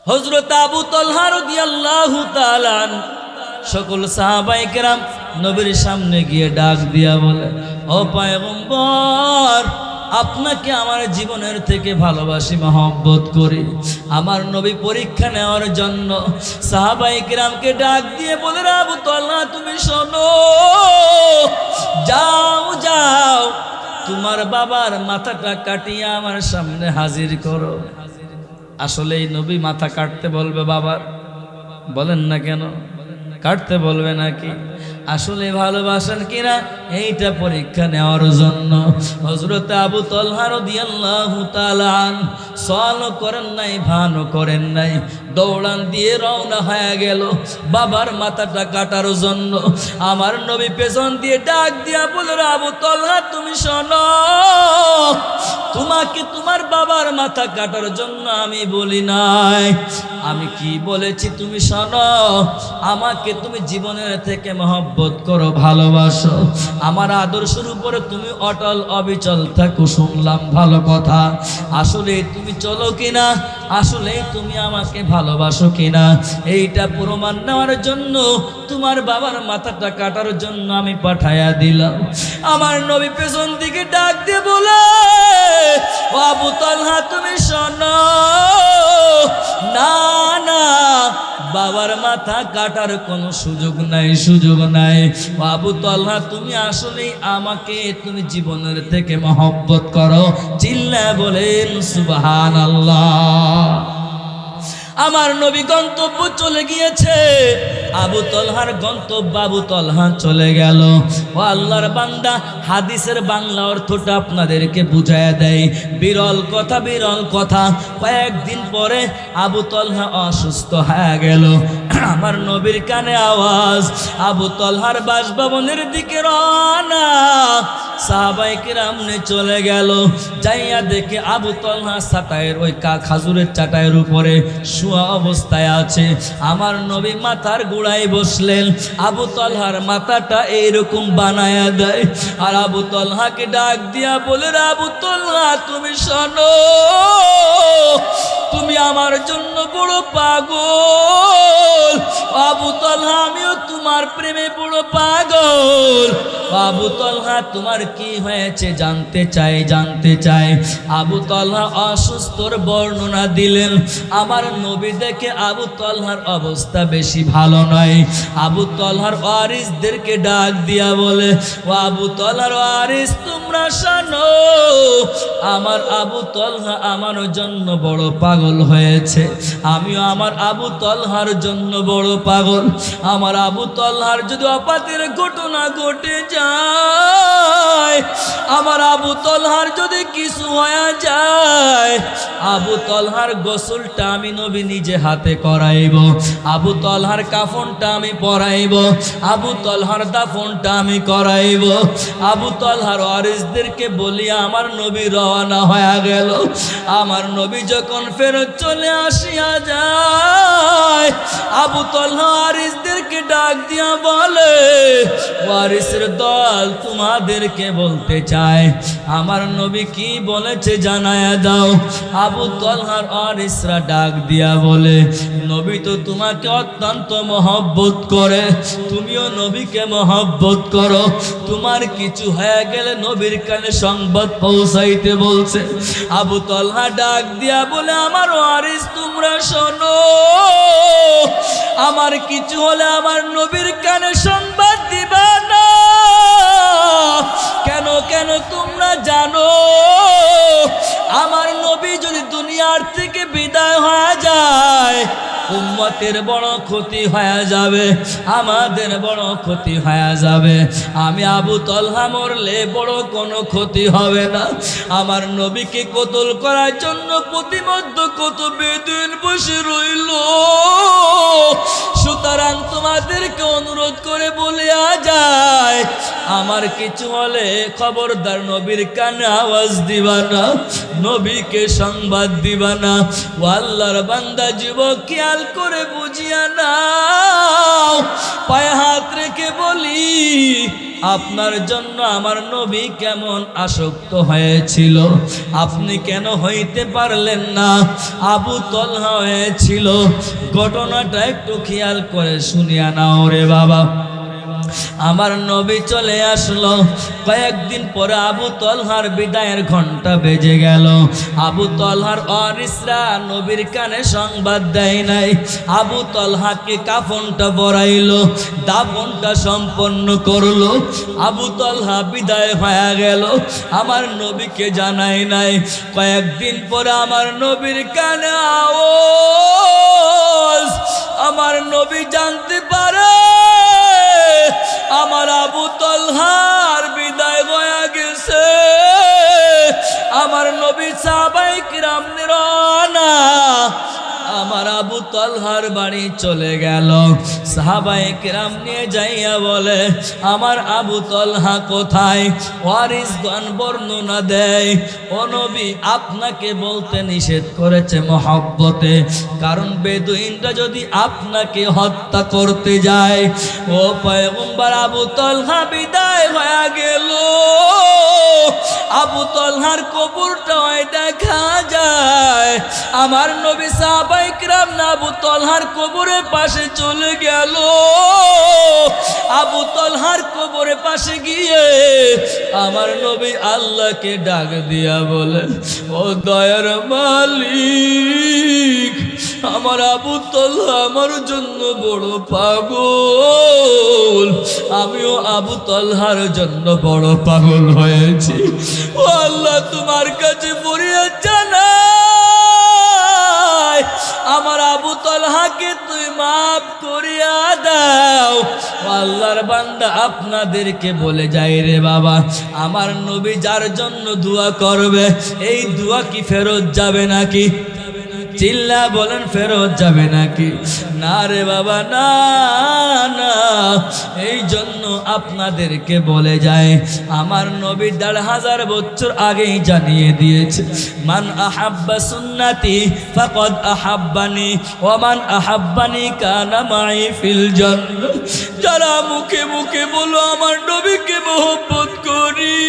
হযরত আবু তালহা রাদিয়াল্লাহু তাআলা আনহু সকল সাহাবায়ে কেরাম নবীর সামনে গিয়ে ডাক দিয়া বলে, ও পয়গম্বর, আপনাকে আমার জীবনের থেকে ভালোবাসি, মহব্বত করি। আমার নবী পরীক্ষা নেওয়ার জন্য সাহাবায়ে কেরামকে ডাক দিয়ে বলে, আবু তালহা তুমি শোনো, যাও যাও তোমার বাবার মাথাটা কাটিয়ে আমার সামনে হাজির করো। আসলে এই নবী মাথা কাটতে বলবে বাবার? বলেন না কেন কাটতে বলবে নাকি? আসলে ভালোবাসেন কিনা এইটা পরীক্ষা নেওয়ার জন্য হযরত আবু তালহা রাদিয়াল্লাহু তাআলা আনহু সওয়ালও করেন নাই, ভানও করেন নাই, দৌড়ান দিয়ে রওনা হয়ে গেল বাবার মাথাটা কাটার জন্য। আমার নবী পেছন দিয়ে ডাক দিয়া বলে, আবু তালহা তুমি শোনো, তোমাকে তোমার বাবার মাথা কাটার জন্য আমি বলি নাই, আমি কি বলেছি তুমি শোনো। আমাকে তুমি জীবনের থেকে মহব্বত করো, ভালোবাসো, আমার আদর্শের উপরে তুমি অটল অবিচল থাকো, শুনলাম ভালো কথা। আসলে তুমি চলো কিনা, আসলে তুমি আমাকে ভালোবাসো কিনা, এইটা প্রমাণ নেওয়ার জন্য তোমার বাবার মাথাটা কাটার জন্য আমি পাঠায়া দিলাম। আমার নবী পেছন দিকে ডাক দিয়ে বলে, ও আবু তালহা তুমি শোনো, না না, বাবার মাথা কাটার কোনো সুযোগ নাই, সুযোগ নাই। ও আবু তালহা তুমি আসলেই আমাকে তুমি জীবনের থেকে মহব্বত করো। চিল্লা বলেন সুবহানাল্লাহ। আমার নবী গন্তব্য চলে গিয়েছে, আবু তালহার গন্তব্য আবু তালহা চলে গেল। ও আল্লাহর বান্দা, হাদিসের বাংলা অর্থটা আপনাদেরকে বুঝায়া দেয়। বিরল কথা, বিরল কথা। কয়েকদিন পরে আবু তালহা অসুস্থ হয়ে গেল। আমার নবীর কানে আওয়াজ, আবু তালহার বাসভবনের দিকে রওনা। সাহাবায়ে কেরাম চলে গেল, যাইয়া দেখে আবু তালহা চাটাইয়ের ওই খাজুরের চাটাইয়ের উপরে শোয়া অবস্থায় আছে। আমার নবী মাথার গোড়ায় বসলেন, আবু তালহার মাথাটা এইরকম বানায়া দেয়, আর আবু তালহাকে ডাক দিয়া বলে, আবু তালহা তুমি শোনো, তুমি আমার জন্য বড় পাগল। আবু তালহা আমিও তোমার প্রেমে বড় পাগল। আবু তালহা তোমার কি হয়েছে জানতে চাই, জানতে চাই। আবু তালহা অসুস্থর বর্ণনা দিলেন। আমার নবী দেখে আবু তালহার অবস্থা বেশি ভালো নয়। আবু তালহার ওয়ারিসদেরকে ডাক দিয়া বলে, ও আবু তালহার ওয়ারিস তোমরা শোনো, আমার আবু তালহা আমার জন্য বড় পাগল হয়েছে। আমিও আমার আবু তালহার জন্য বড় পাগল। আমার আবু তালহার যদি অপাতের ঘটনা ঘটে যায়, আমার আবু তালহার যদি কিছু হয়ে যায়, আবু তালহার গোসলটা আমি নবী নিজে হাতে করাইব, আবু তালহার কাফনটা আমি পরাইব, আবু তালহার দাফনটা আমি করাইব। আবু তালহার ওয়ারিসদেরকে বলিয়া আমার নবী রওনা হয়ে গেল। আমার নবী যখন ফেরত চলে আসিয়া যায়, আবু তালহা ওয়ারিসদেরকে ডাক দিয়া বলে, ওয়ারিসের দল তোমাদেরকে বলতে চায়, আমার নবী কি বলেছে জানায়া দাও। আবু তালহার ওয়ারিসরা ডাক দিয়া বলে, নবী তো তোমাকে অত্যন্ত মহব্বত করে, তুমিও নবীকে মহব্বত করো, তোমার কিছু হয়ে গেলে নবীর কানে সংবাদ পৌঁছাইতে বলছে। আবু তালহা ডাক দিয়া বলে, আমার ওয়ারিস তোমরা শোনো, আমার কিছু হলে আমার নবীর কানে সংবাদ দিবা না। কেন কেন তোমরা জানো, আমার নবী যদি দুনিয়ার থেকে বিদায় হয়ে যায়, উম্মতের বড় ক্ষতি হয়ে যাবে, আমাদের বড় ক্ষতি হয়ে যাবে। আমি আবু তালহা মরলে বড় কোনো ক্ষতি হবে না। আমার নবীকে কতল করার জন্য প্রতিমধ্য কত বেদিন বসে রইল। সুতরাং তোমাদেরকে অনুরোধ করে বলিয়া যায়, আমার কিছু হলে খবরদার নবীর কানে আওয়াজ দিবা না, নবীকে সংবাদ দিবা না। ও আল্লাহর বান্দা যুবক, খেয়াল করে বুঝিয়া নাও, পায়ে হাত রেখে বলি, আপনার জন্য আমার নবী কেমন আসক্ত হয়েছিল, আপনি কেন হইতে পারলেন না? আবু তলহা হয়েছিল। ঘটনাটা একটু খেয়াল করে শুনিয়া নাও রে বাবা। আমার নবী চলে আসলো। কয়েকদিন পরে আবু তলহার বিদায়ের ঘন্টা বেজে গেল। আবু তলহার ওয়ারিসরা নবীর কানে সংবাদ দেয় নাই। আবু তলহাকে কাফনটা পরাইলো, দাফনটা সম্পন্ন করলো। আবু তলহা বিদায় হয়ে গেল, আমার নবীকে জানাই নাই। কয়েকদিন পরে আমার নবীর কানে আওয়াজ, আমার নবী জানতে পারে আমার আবু তলহার বিদায় হয়ে গেছে। আমার নবী সাহাবায়ে কিরামদের রওনা, আমার আবু তলহার বাড়ি চলে গেল। সাহাবায়ে কিরাম নিয়ে যাইয়া বলে, আমার আবু তলহা কোথায়? ওয়ারিসগণ বর্ণনা দেয়, ও নবী আপনাকে বলতে নিষেধ করেছে মহব্বতে, কারণ বেদুইনরা যদি আপনাকে হত্যা করতে যায়। ও পয়গম্বর, আবু তলহা বিদায় হয়ে গেল। আবু তলহার কবরটা দেখা যায়। আমার নবী সাহাবায়ে কিরাম না আবু তলহার কবরের পাশে চলে গেল। আবু তলহার কবরের পাশে গিয়ে আমার নবী আল্লাহকে ডাক দিয়া বলে, ও দয়ার মালিক, আমার আবু তলহা আমার জন্য বড় পাগল, আমিও আবু তলহার জন্য বড় পাগল হয়েছি। ও আল্লাহ, তোমার কাছে ফরিয়াদ জানাই, আমার আবু তলহাকে তুই মাফ করিয়া দাও। আল্লাহর বান্দা আপনাদেরকে বলে যাই রে বাবা, আমার নবী যার জন্য দোয়া করবে, এই দোয়া কি ফেরত যাবে নাকি? চিল্লা বলেন, ফেরত যাবে নাকি? না রে বাবা, না না। এই জন্য আপনাদেরকে বলে যায়, আমার নবী ১,৫০০ বছর আগেই জানিয়ে দিয়েছে, মান আহাব্বা সুন্নতি ফাকাদ আহাব্বানি ওয়া মান আহাব্বানি কানা মাই ফিল জান্নাহ। যারা মুখে মুখে বলো আমার নবীকে মহব্বত করি,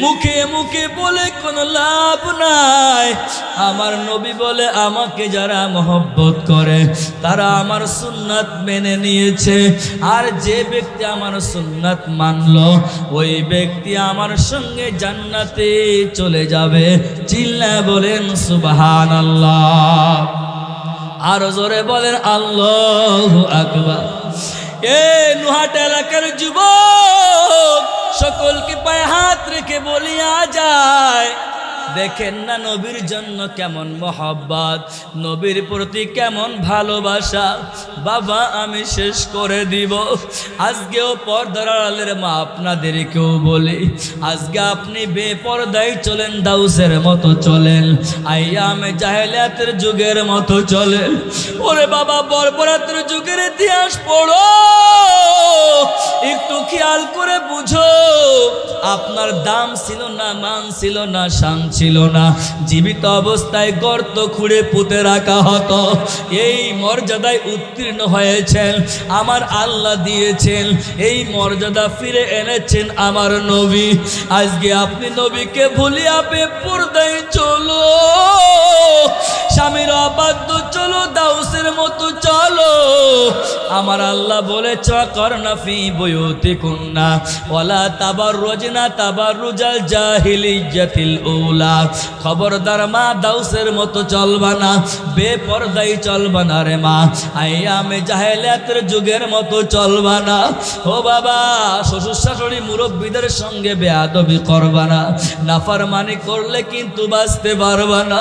মুখে মুখে বলে কোনো লাভ নাই। আমার নবী বলে, আমাকে যারা মহব্বত করে তারা আমার সুন্নাত মেনে নিয়েছে। আর যে ব্যক্তি আমার সুন্নাত মানলো, ওই ব্যক্তি আমার সঙ্গে জান্নাতে চলে যাবে। চিল্লা বলেন সুবহানাল্লাহ। আর জোরে বলেন আল্লাহু আকবার। এ নুহাট এলাকার যুবক সকলকে পায়ে হাত রেখে বলিয়া যায়, দেখেন না নবীর জন্য কেমন মহব্বত, নবীর প্রতি কেমন ভালোবাসা। বাবা, আমি শেষ করে দিব। আজকেও পর্দার আড়ালের মা আপনাদেরকেও বলি, আজকে আপনি বেপরদায় চলেন, দাউসের মতো চলেন, আইয়ামে জাহেলিয়াতের যুগের মতো চলেন। ওরে বাবা, বর্বরতার যুগের ইতিহাস পড়ো, একটু খেয়াল করে বুঝো। আপনার দাম ছিল না, মান ছিল না, শান ছিল না। জীবিত অবস্থায় গর্ত খুঁড়ে পুঁতে রাখা হতো। এই মর্যাদায় উত্তীর্ণ হয়েছেন, আমার আল্লাহ দিয়েছেন। এই মর্যাদা ফিরে এনেছেন আমার নবী। আজকে আপনি নবীকে ভুলিয়া বেপরদায় চলো, স্বামীর অবাধ্য চলো, দাউসের মতো চলো। আমার আল্লাহ বলেছ, করনা ফি বুয়ুতিকুন্না ওয়ালা তাবাররুজনা তাবাররুজাল জাহিলিয়াতিল উলা। খবরদার মা, দাউসের মতো চলবা না, বেপরদাই চলবা না রে মা, আইয়ামে জাহেলিয়াতের যুগের মতো চলবা না। ও বাবা, শ্বশুর শাশুড়ি মুরব্বীদের সঙ্গে বেয়াদবি করবা না, নাফরমানি করলে কিন্তু বাঁচতে পারবা না।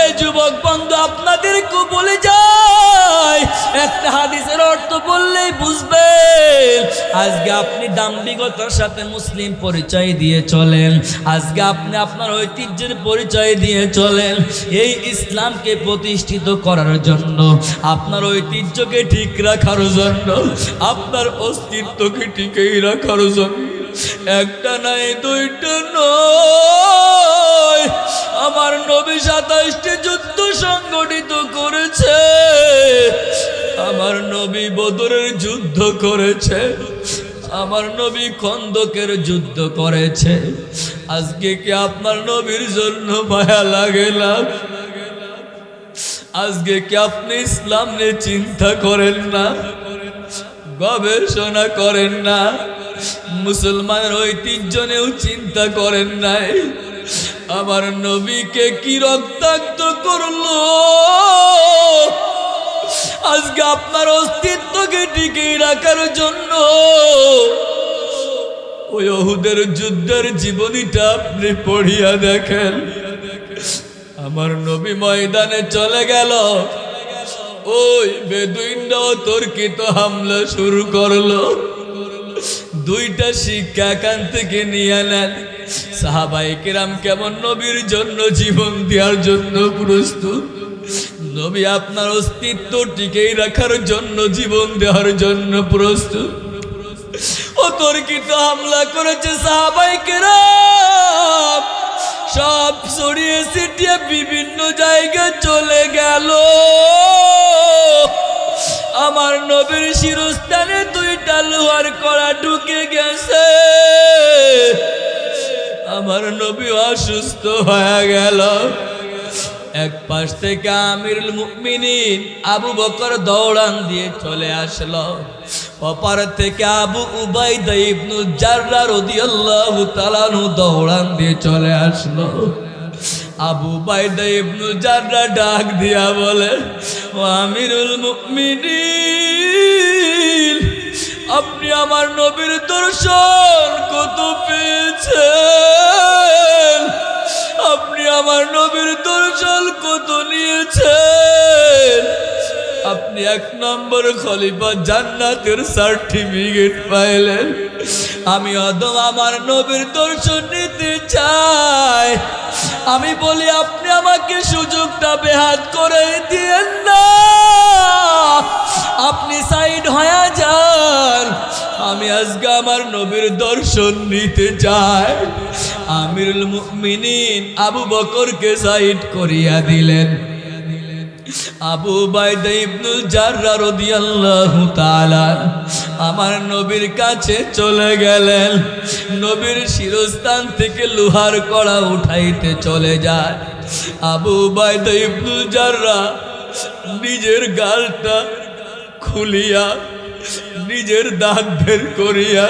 এই যুবক বন্ধু আপনাদেরকে বলে যায়, একটা হাদিসের অর্থ বললেই বুঝবেন। আজকে আপনি দাম্ভিকতার সাথে মুসলিম পরিচয় দিয়ে চলেন, আজকে আপনি আপনার ঐতিহ্যের পরিচয় দিয়ে চলেন। এই ইসলামকে প্রতিষ্ঠিত করার জন্য, আপনার ঐতিহ্যকে ঠিক রাখার জন্য, আপনার অস্তিত্বকে টিকিয়ে রাখার জন্য, একটা নাই, দুইটা নয়, আমার নবী ২৭টি যুদ্ধ সংগঠিত করেছে। আমার নবী বদরের যুদ্ধ করেছে, আমার নবী খন্দকের যুদ্ধ করেছে, আজকে কি আপনার নবীর জন্য মায়া লাগে না? আজকে কি আপনি ইসলাম নিয়ে চিন্তা করেন না, গবেষণা করেন না, মুসলমানের ঐতিহ্য নিয়েও চিন্তা করেন নাই? আমার নবীকে কি রক্তাক্ত করলো, আজকে আপনার অস্তিত্বকে টিকিয়ে রাখার জন্য ওই উহুদের যুদ্ধের জীবনীটা আপনি পড়িয়া দেখেন। আমার নবী ময়দানে চলে গেল, ওই বেদুইনরাও তর্কিত হামলা শুরু করলো। দুইটা শিক্ষা এখান থেকে নিয়ে নেন, সাহাবায়ে কেরাম কেমন নবীর জন্য জীবন দেওয়ার জন্য প্রস্তুত। নবী আপনার অস্তিত্ব টিকেই রাখার জন্য জীবন দেওয়ার জন্য প্রস্তুত। অতর্কিত হামলা করেছে সাহাবায়ে কেরাম, সব ছড়িয়ে ছিটিয়ে বিভিন্ন জায়গায় চলে গেল। আমার নবীর শিরস্থানে দুইটা লোহার কড়া ঢুকে গেছে। আমার নবী অসুস্থ হয়ে গেল। এক পাশ থেকে আমিরুল মুমিনিন আবু বকর দৌড়ান দিয়ে চলে আসলো, অপর থেকে আবু উবাইদা ইবনে জাররাহ রাদিয়াল্লাহু তাআলা আনহু দৌড়ান দিয়ে চলে আসলো। আবু উবাইদা ইবনে জাররাহ ডাক দিয়া বলে, ও আমিরুল মুমিনিন, আপনি আমার নবীর দর্শন কত পেয়েছেন? আপনি আমার নবীর দর্শন কত নিয়েছেন? আপনি এক নম্বর খলিফা, জান্নাতের সার্টিফিকেট পাইলেন। আমি আদম আমার নবীর দর্শন নিতে চাই। আমি বলি আপনি আমাকে সুযোগটা বেহাত করে দিয়েন না, আপনি সাইড হয়ে যান, আমি আজকে আমার নবীর দর্শন নিতে চাই। আমিরুল মুমিনিন আবু বকরকে সাইড করিয়া দিলেন। আবু উবাইদা ইবনে জাররাহ রাদিয়াল্লাহু তাআলা আমার নবীর কাছে চলে গেলেন। নবীর শিরস্থান থেকে লোহার কড়া উঠাইতে চলে যায়। আবু উবাইদা ইবনে জাররাহ নিজের গালটা খুলিয়া নিজের দাঁত বের করিয়া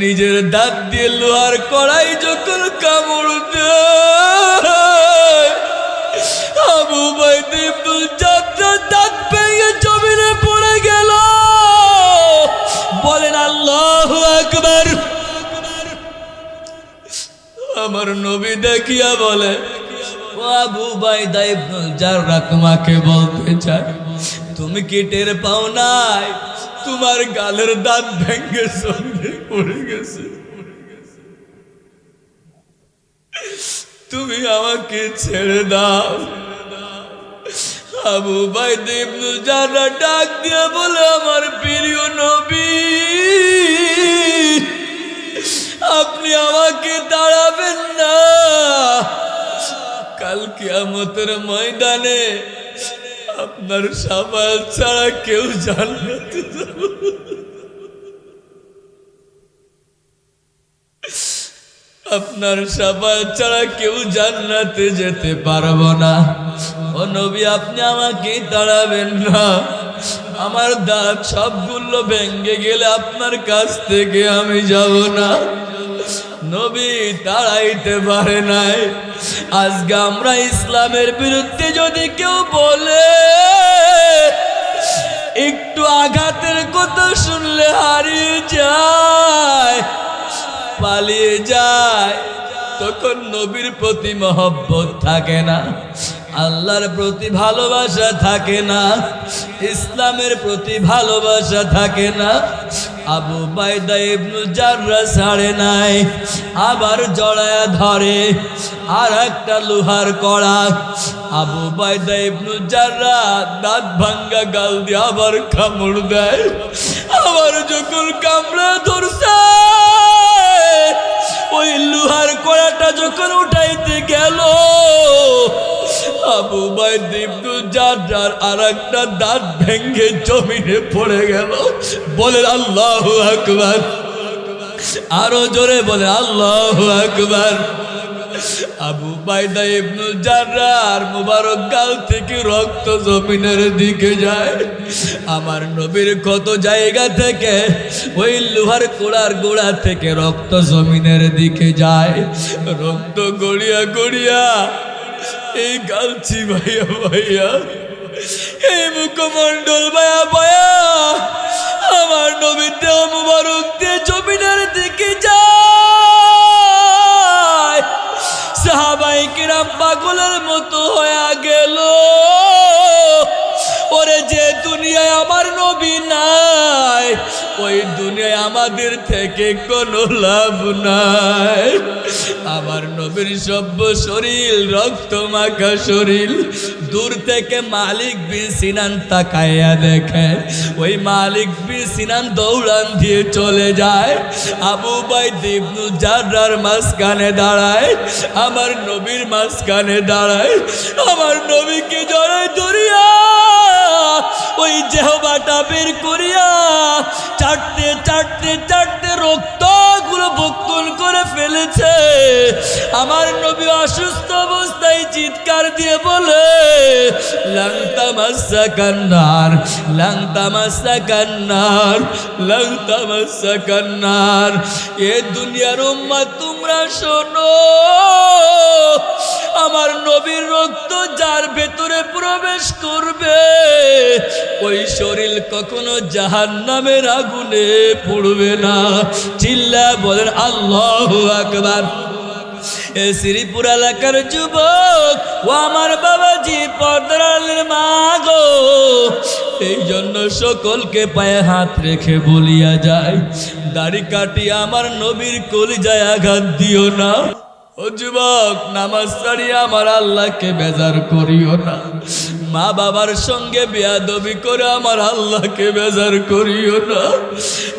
নিজের দাঁত দিয়ে লোহার কড়াই যখন কামড় দেয়, আবু উবাইদা ইবনে জাররাহ দাঁত ভেঙে জমিনে পড়ে গেল। বলেন আল্লাহু আকবার। আমার নবী দেখিয়া বলে, ও আবু উবাইদা ইবনে জাররাহ, তোমাকে বলতে চাই, তুমি কি টের পাও নাই তোমার গালের দাঁত ভেঙে জমিনে পড়ে গেছে? তুমি আমাকে ছেড়ে দাও। আবু উবাইদা ইবনে জাররাহ ডাক দিয়ে বলে, আমার প্রিয় নবী, আপনি আমাকে দাঁড়াবেন না। কাল কিয়ামতের ময়দানে আপনার শাফাআত ছাড়া কেউ জান্নাতে যাবে। আপনার শাফাআত ছাড়া কেউ জান্নাতে যেতে পারবো না। ও নবী, আপনি আমাকে তাড়াবেন না। আমার দাঁত সবগুলো ভেঙে গেলে আপনার কাছ থেকে আমি যাব না। নবী তাড়াইতে পারে নাই। আজকে আমরা ইসলামের বিরুদ্ধে যদি কেউ বলে, একটু আঘাতের কথা শুনলে হারিয়ে যায়, পালিয়ে যায়, তখন নবীর প্রতি মহব্বত থাকে না, আল্লাহর প্রতি ভালোবাসা থাকে না, ইসলামের প্রতি ভালোবাসা থাকে না। আবু উবাইদা ইবনে জাররাহ ছাড়ে নাই, আবার জড়ায়া ধরে আর একটা লোহার কড়া। আবু উবাইদা ইবনে জাররাহ দাঁত ভাঙ্গা গাল দিয়ে আবার কামড় দেয়। আবার যখন কামড়ে ধরছে, ওই লোহার কড়াটা যখন উঠাইতে গেল, আবু উবাইদা ইবনে জাররার আরেকটা দাঁত ভেঙে জমিনে পড়ে গেল। বলেন আল্লাহু আকবার। আরো জোরে বলে আল্লাহু আকবার। আবু উবাইদা ইবনে জাররার মুবারক গাল থেকে রক্ত জমিনের দিকে যায়। আমার নবীর কত জায়গা থেকে ওই লোহার কোড়ার গোড়া থেকে রক্ত জমিনের দিকে যায়। রক্ত গড়িয়া গড়িয়া এই গালছি ভাইয়া ভাইয়া, এই মুখমণ্ডল ভাইয়া ভাইয়া আমার নবীর দেহ মুবারক দিয়ে জমিনের দিকে যায়। সাহাবায়ে কিরাম পাগলের মতো হয়ে গেল। ওরে যে দুনিয়ায় আমার নবী নাই, ওই দুনিয়ায় আমাদের থেকে কোনো লাভ নাই। আমার নবীর সভ্য শরীর, রক্ত মাখা শরীর। দূর থেকে মালিক বিন সিনান তাকাইয়া দেখে, ওই মালিক বিন সিনান দৌড়ান দিয়ে চলে যায়। আবু উবাইদা ইবনে জাররার মাঝখানে দাঁড়ায়, আমার নবীর মাঝখানে দাঁড়ায়। আমার নবীকে জড়ায় ধরিয়া ওই জেহবাটা বের করিয়া চাটতে চাটতে চাটতে রক্তগুলো বক্ষণ করে ফেলেছে। আমার নবী অসুস্থ অবস্থায় চিৎকার দিয়ে বলে, লাং তামাসসাকান নার, লাং তামাসসাকান নার, লাং তামাসসাকান নার। এ দুনিয়ার উম্মত তোমরা শোনো, আমার নবীর রক্ত যার ভেতরে প্রবেশ করবে ওই শরীর কখনো জাহান্নামের আগুনে পড়বে না। চিল্লা বলেন আল্লাহু আকবার। এ শ্রীপুর এলাকার যুবক ও আমার বাবাজি, পর্দার আলের মা গো, এই জন্য সকলকে পায়ে হাত রেখে বলিয়া যায়, দাড়ি কাটিয়া আমার নবীর কলিজায় আঘাত দিও না। ও যুবক, নামাজ ছাড়িয়া আমার আল্লাহকে বেজার করিও না। মা বাবার সঙ্গে বেয়াদবি করে আমার আল্লাহকে বেজার করিও না।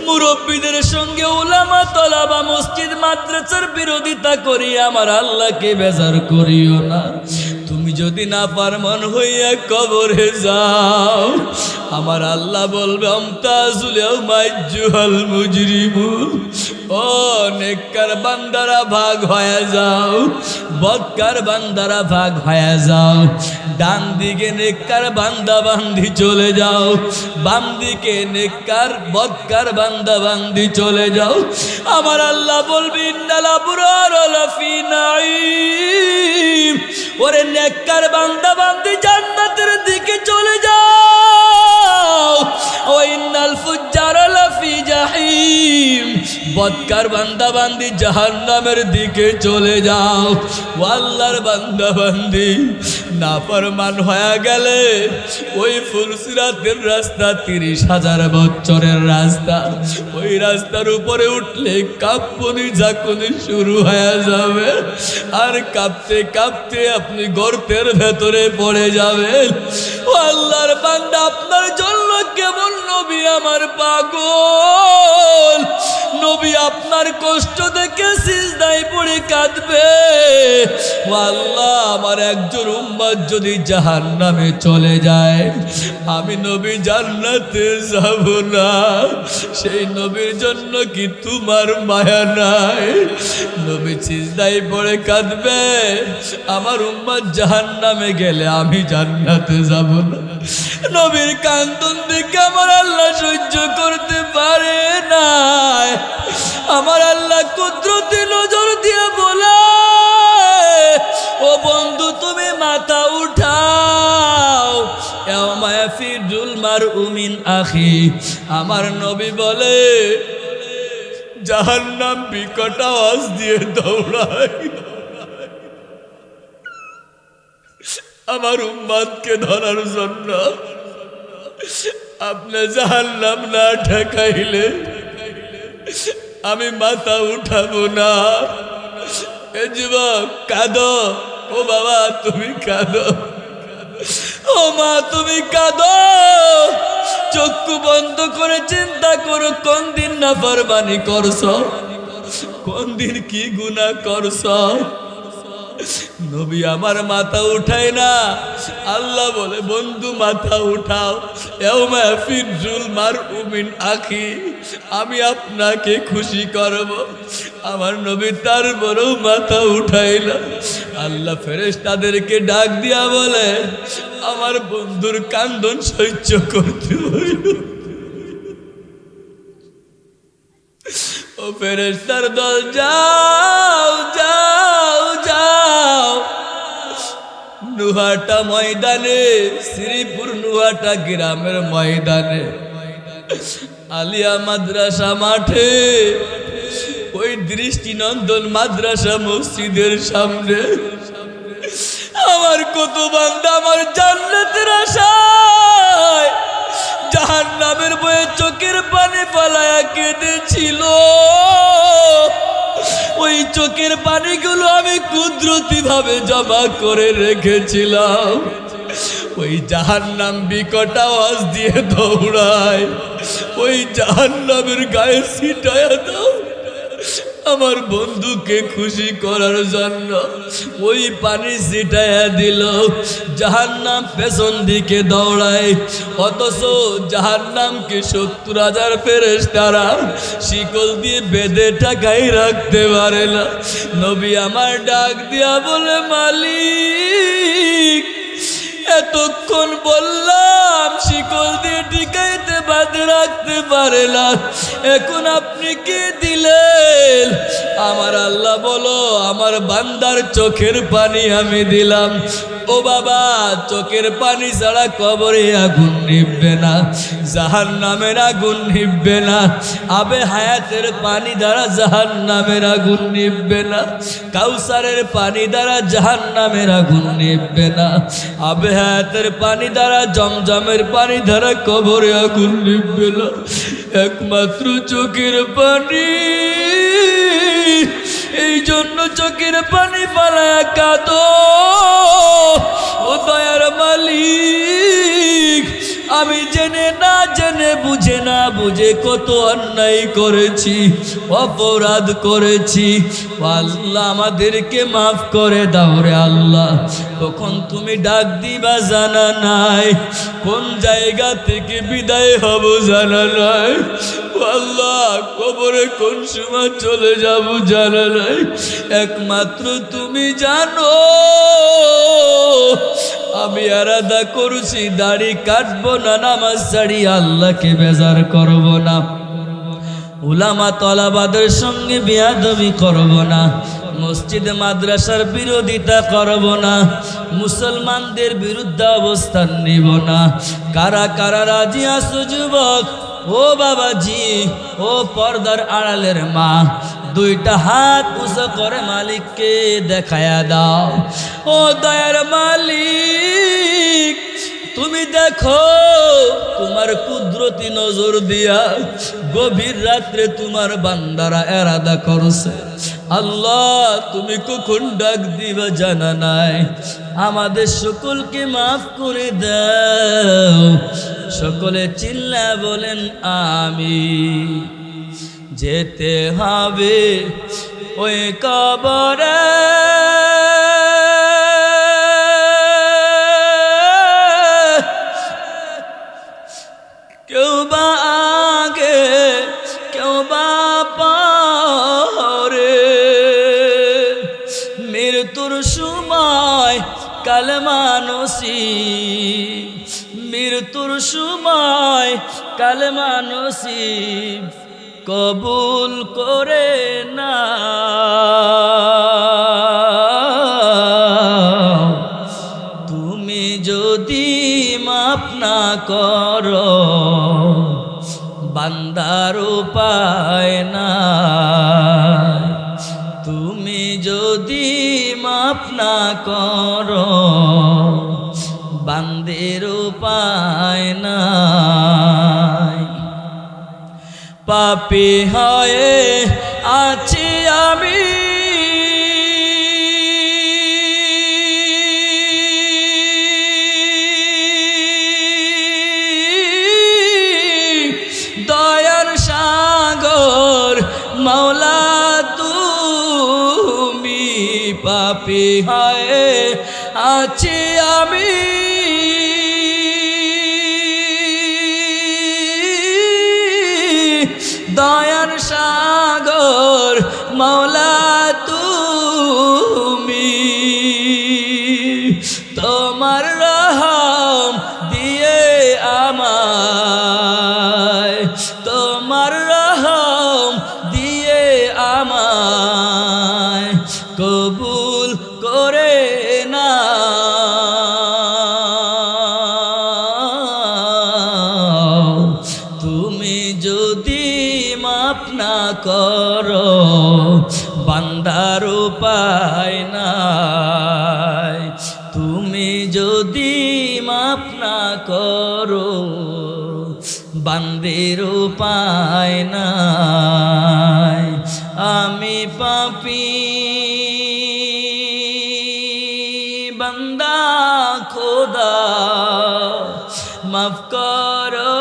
মুরব্বীদের সঙ্গে উলামা তলাবা মসজিদ মাদ্রাসার বিরোধিতা করিয়া আমার আল্লাহকে বেজার করিও না। তুমি যদি না পারমান হইয়া কবরে যাও, আমার আল্লাহ বলবে আমতাজুল ইয়াউমা আইয়ুহাল মুজরিমুন। ও নেককার বান্দারা ভাগ হয়ে যাও, বদকার বান্দারা ভাগ হয়ে যাও। ডান দিকে নেককার বান্দা বান্দি চলে যাও, বাম দিকে নেককার বদকার বান্দা বান্দি চলে যাও। আমার আল্লাহ বলবে ইন্নাল আবরার লাফি নাঈম। ওরে নেককার বান্দা বান্দি জান্নাতের দিকে চলে যাও। ও ইন্নাল ফুজ্জার লাফি জাহিম। বদকার বান্দা বান্দি জাহান্নামের দিকে চলে যাও। ও আল্লাহর বান্দা বান্দি নাফরমান হয়ে গেলে ওই ফুলসিরাতের রাস্তা 30,000 বছরের রাস্তা, ওই রাস্তার উপরে উঠলে কাঁপুনি ঝাঁকুনি শুরু হয়ে যাবে। আর কাঁপতে কাঁপতে আপনি গর্তের ভেতরে পড়ে যাবেন। ও আল্লাহর বান্দা, আপনার জন্য কেমন নবী আমার পাগল। নবী আপনার কষ্ট দেখে সিজদায় পড়ে কাঁদবে। ও আল্লাহ, আমার একজন উম্মত যদি জাহান্নামে চলে যায়, আমি নবী জান্নাতে যাব না। সেই নবীর জন্য কি তোমার মায়া নাই? নবী সিজদায় পড়ে কাঁদবে, আমার উম্মত জাহান্নামে গেলে আমি জান্নাতে যাব না। নবীর কান্দন দেখে আমার আল্লাহ সহ্য করতে পারে না। আমার আল্লাহ কুদরতি নজর দিয়ে বলে, ও বন্ধু তুমি মাথা উঠাও। ইয়াউমা ইয়াফিরুল মারউ মিন আখি। আমার নবী বলে, জাহান্নাম বিকট আওয়াজ দিয়ে দৌড়ায় আমার উম্মতকে ধরার জন্য। আপনি জাহান্নাম না ঠেকাইলে আমি মাথা উঠাবো না। এ যুবক কাঁদো, ও বাবা তুমি কাঁদো, ও মা তুমি কাঁদো। চক্ষু বন্ধ করে চিন্তা করো, কোন দিন নাফরমানি করছো, কোন দিন কি গুনাহ করছো। নবী আমার মাথা উঠায় না, আল্লাহ বলে বন্ধু মাথা উঠাও। ইয়াউমা ফিরজুল মারউ মিন আখি, আমি আপনাকে খুশি করব। আমার নবী তারপরেও মাথা উঠাইল। আল্লাহ ফেরেশতাদেরকে ডাক দিয়া বলে আমার বন্ধুর কান্দন সহ্য করতে হইল। ও ফেরেশতার দল যাও যাও যাও নুহাটা ময়দানে, শ্রীপুর নুহাটা গ্রামের ময়দানে, আলিয়া মাদ্রাসা মাঠে, ওই দৃষ্টিনন্দন মাদ্রাসা মসজিদের সামনে আমার কত বান্দা আমার জান্নাতের আশায় জাহান্নামের বয়ে চোখের পানি ফালায়া কেঁদেছিল। ওই চোখের পানিগুলো আমি কুদরতি ভাবে জমা করে রেখেছিলাম। ওই জাহান্নাম বিকট আওয়াজ দিয়ে দৌড়ায়, ওই জাহান্নামের গায়ে ছিটায়া দাও আমার বন্ধুকে খুশি করার জন্য। ওই পানি ছিটায়া দিল, জাহান্নাম পেছন দিকে দৌড়ায়। অথচ জাহান্নামকে ৭০,০০০ ফেরেশতারা শিকল দিয়ে বেঁধে ঠাকাই রাখতে পারে না। নবী আমার ডাক দিয়া বলে মালিক, এতক্ষণ বললাম শিকল দিয়ে টিকাইতে বাঁধে রাখতে পারে না, এখন আপনি কি দিলেন? আমার আল্লাহ বলো আমার বান্দার চোখের পানি আমি দিলাম। ও বাবা, চোখের পানি ছাড়া কবরে আগুন নিভবে না, জাহান্নামের আগুন নিভবে না, আবে হায়াতের পানি দ্বারা জাহান্নামের আগুন নিভবে না, কাউসারের পানি দ্বারা জাহান্নামের আগুন নিভবে না, আবে হায়াতের পানি দ্বারা জমজমের পানি দ্বারা কবরে আগুন নিভবে না, একমাত্র চোখের পানি। এই জন্য চোখের পানি ফালায়া কাঁদো। ও দয়ার মালিক, আমি জেনে না জেনে বুঝে না বুঝে কত অন্যায় করেছি, অপরাধ করেছি। আল্লাহ আমাদেরকে মাফ করে দাও রে আল্লাহ। তখন তুমি ডাক দিবা জানা নাই, কোন জায়গা থেকে বিদায় হব জানা নাই, আল্লাহ কবরে কোন সময় চলে যাব জানা নাই, একমাত্র তুমি জানো। আমি আরাদা করছি দাড়ি কাটবো না, নামাজ ছাড়ি আল্লাহকে বেজার করব না, উলামা তলাবাদের সঙ্গে বেয়াদবি করব না, মসজিদ মাদ্রাসার বিরোধিতা করব না, মুসলমানদের বিরুদ্ধে অবস্থান নিব না। কারা কারা রাজি আছো যুবক? ও বাবাজি, ও পর্দার আড়ালের মা, দুইটা হাত উঁচু করে মালিককে দেখায়া দাও। ও দয়ার মালিক, তুমি দেখো তোমার কুদরতি নজর দিয়া গভীর রাত্রে তোমার বান্দারা এরাদা করছে। আল্লাহ তুমি কখন ডাক দিবা জানা নাই, আমাদের সকলকে মাফ করে দাও। সকলে চিল্লা বলেন আমিন। যেতে হবে ওই কবরে, কেউ বা আগে কেউ বা পরে, মৃত্যুর সময় কালেমা নসিব, মৃত্যুর সময় কালেমা নসিব কবুল করে না। তুমি যদি মাফ না করো বান্দার উপায় না, তুমি যদি মাফ না করো বান্দের উপায় নাই। পাপী হয়ে আছি আমি, দয়ার সাগর মাওলা তুমি পাপী পাপী হয়ে আছি আমি, দয়ার সাগর মওলা তুমি, তোমার রহম দিয়ে আমায়, তোমার রহম দিয়ে আমায় কবুল করে নাও। তুমি যদি মাফ না করো বান্দার উপায় নাই, তুমি যদি মাফ না করো বান্দের উপায় নাই। আমি পাপী বান্দা খোদা মাফ করো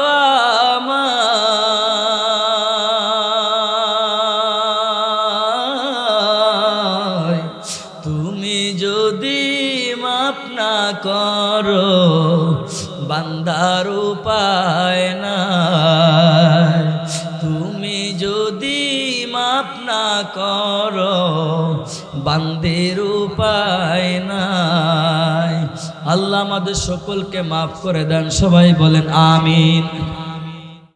আমায়। তুমি যদি মাফ না করো বান্দার উপায় নাই, তুমি যদি মাফ না করো বান্দের উপায় নাই। আল্লাহ আমাদের সকলকে মাফ করে দেন, সবাই বলেন আমিন।